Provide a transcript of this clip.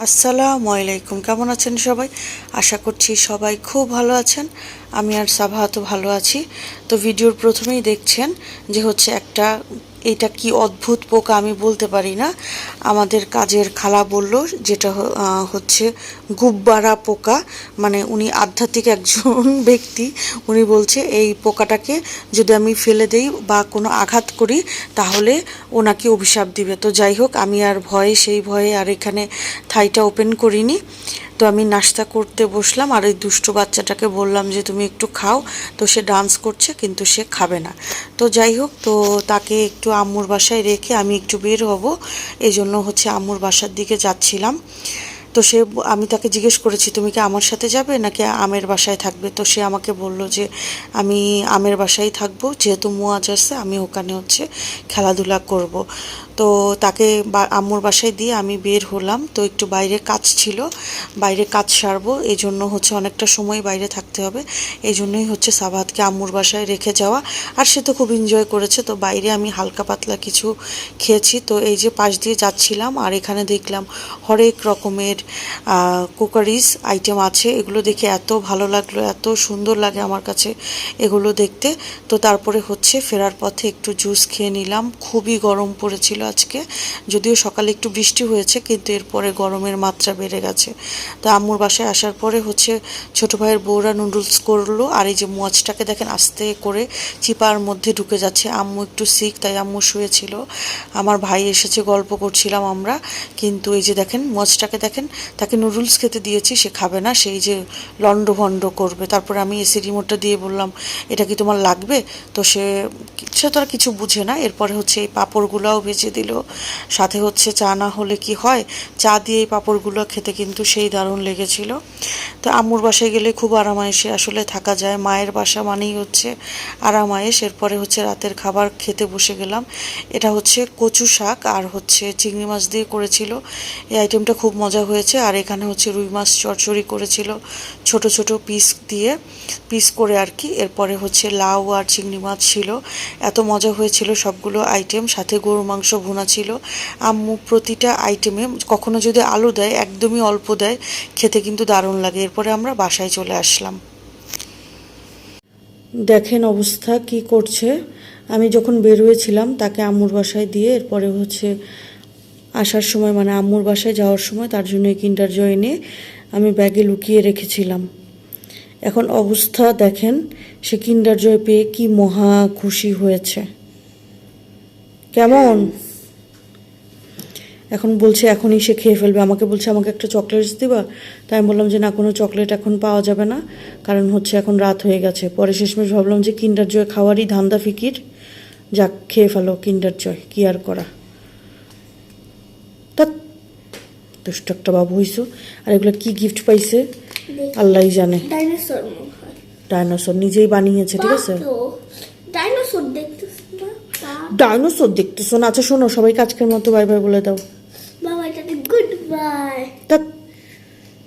আসসালামু আলাইকুম, কেমন আছেন সবাই? আশা করছি সবাই খুব ভালো আছেন। আমি আর সাভা তো ভালো আছি। তো ভিডিওর প্রথমেই দেখছেন যে হচ্ছে এটা কি অদ্ভুত পোকা আমি বলতে পারি না। আমাদের কাজের খালা বলল যেটা হচ্ছে গুব্বারা পোকা, মানে উনি আধ্যাত্মিক একজন ব্যক্তি। উনি বলছে এই পোকাটাকে যদি আমি ফেলে দেই বা কোনো আঘাত করি তাহলে ওনাকে অভিশাপ দিবে। তো যাই হোক, আমি আর সেই ভয়ে আর এখানে থাইটা ওপেন করিনি। তো আমি নাস্তা করতে বসলাম আর এই দুষ্টু বাচ্চাটাকে বললাম যে তুমি একটু খাও। তো সে ডান্স করছে কিন্তু সে খাবে না। তো যাই হোক, তো তাকে একটু আম্মুর বাসায় রেখে আমি একটু বের হব, এই জন্য হচ্ছে আম্মুর বাসার দিকে যাচ্ছিলাম। তো আমি তাকে জিজ্ঞেস করেছি তুমি কি আমার সাথে যাবে নাকি আমের বাসায় থাকবে। তো সে আমাকে বলল যে আমি আমের বাসায় থাকবো, যেহেতু মুয়াজ আছে আমি ওখানে হচ্ছে খেলাধুলা করব। তো তাকে আম্মুর বাসায় দিয়ে আমি বের হলাম। তো একটু বাইরে কাজ ছিল, বাইরে কাজ সারবো, এই জন্য হচ্ছে অনেকটা সময় বাইরে থাকতে হবে। এই জন্যই হচ্ছে সাবাতকে আম্মুর বাসায় রেখে যাওয়া। আর সে তো খুব এনজয় করেছে। তো বাইরে আমি হালকা পাতলা কিছু খেয়েছি। তো এই যে পাশ দিয়ে যাচ্ছিলাম আর এখানে দেখলাম হরেক রকমের কুকারিজ আইটেম আছে। এগুলো দেখে এত ভালো লাগলো, এত সুন্দর লাগে আমার কাছে এগুলো দেখতে। তো তারপরে হচ্ছে ফেরার পথে একটু জুস খেয়ে নিলাম। খুবই গরম পড়েছিল আজকে, যদিও সকালে একটু বৃষ্টি হয়েছে কিন্তু এরপরে গরমের মাত্রা বেড়ে গেছে। তো আম্মুর বাসায় আসার পরে হচ্ছে ছোটো ভাইয়ের বউরা নুডলস করলো। আর এই যে মোয়াজটাকে দেখেন আস্তে করে চিপার মধ্যে ঢুকে যাচ্ছে। আম্মু একটু সিক, তাই আম্মু শুয়েছিল, আমার ভাই এসেছে, গল্প করছিলাম আমরা। কিন্তু এই যে দেখেন মোয়াজটাকে দেখেন, তাকে নুডলস খেতে দিয়েছি, সে খাবে না, সেই যে লন্ডভন্ড করবে। তারপরে আমি এসি রিমোটটা দিয়ে বললাম এটা কি তোমার লাগবে। তো সে তো আর কিছু বুঝে না। এরপরে হচ্ছে এই পাঁপড়গুলোও ভেজে দিল, সাথে হচ্ছে চা না হলে কি হয়, চা দিয়ে এই পাঁপড়গুলো খেতে কিন্তু সেই দারুণ লেগেছিল। তো আম্মুর বাসায় গেলে খুব আরামায়েশে আসলে থাকা যায়, মায়ের বাসা মানেই হচ্ছে আরামায়েশ। এরপরে হচ্ছে রাতের খাবার খেতে বসে গেলাম। এটা হচ্ছে কচু শাক আর হচ্ছে চিংড়ি মাছ দিয়ে করেছিল। এই আইটেমটা খুব মজা হয়েছে। আর এখানে হচ্ছে রুই মাছ চচ্চড়ি করেছিল, ছোট ছোট পিস করে আর কি। এরপরে হচ্ছে লাউ আর চিংড়ি মাছ ছিল। এত মজা হয়েছিল সবগুলো আইটেম, সাথে গরু মাংস ভুনা ছিল। আম্মু প্রতিটা আইটেমে কখনো যদি আলু দেয় একদমই অল্প দেয়, খেতে কিন্তু দারুণ লাগে। এরপরে আমরা বাসায় চলে আসলাম। দেখেন অবস্থা কি করছে। আমি যখন বেরোয়েছিলাম তাকে আম্মুর বাসায় দিয়ে এরপরে হচ্ছে আসার সময়, মানে আম্মুর বাসায় যাওয়ার সময় তার জন্য কিন্ডার জয় এনে আমি ব্যাগে লুকিয়ে রেখেছিলাম। এখন অবস্থা দেখেন, সে কিন্ডার জয় পেয়ে কি মহা খুশি হয়েছে। কেমন এখন বলছে এখনই সে খেয়ে ফেলবে। আমাকে বলছে আমাকে একটা চকলেটস দিবা। তাই আমি বললাম যে না, কোনো চকলেট এখন পাওয়া যাবে না, কারণ হচ্ছে এখন রাত হয়ে গেছে। পরে শেষমেশ ভাবলাম যে কিন্ডার জয় খাওয়ারই ধান্দা ফিকির, যাক খেয়ে ফেলো কিন্ডার জয়, কি আর করা। তা দুষ্ট একটা বাবু হইছো। আর এগুলো কি গিফট পাইছে আল্লাহই জানে। ডাইনোসর নিজেই বানিয়েছে, ঠিক আছে। ডাইনোসর দেখতেছো না। আচ্ছা শোনো, সবাইকে আজকের মতো বাই বাই বলে দাও। Good bye.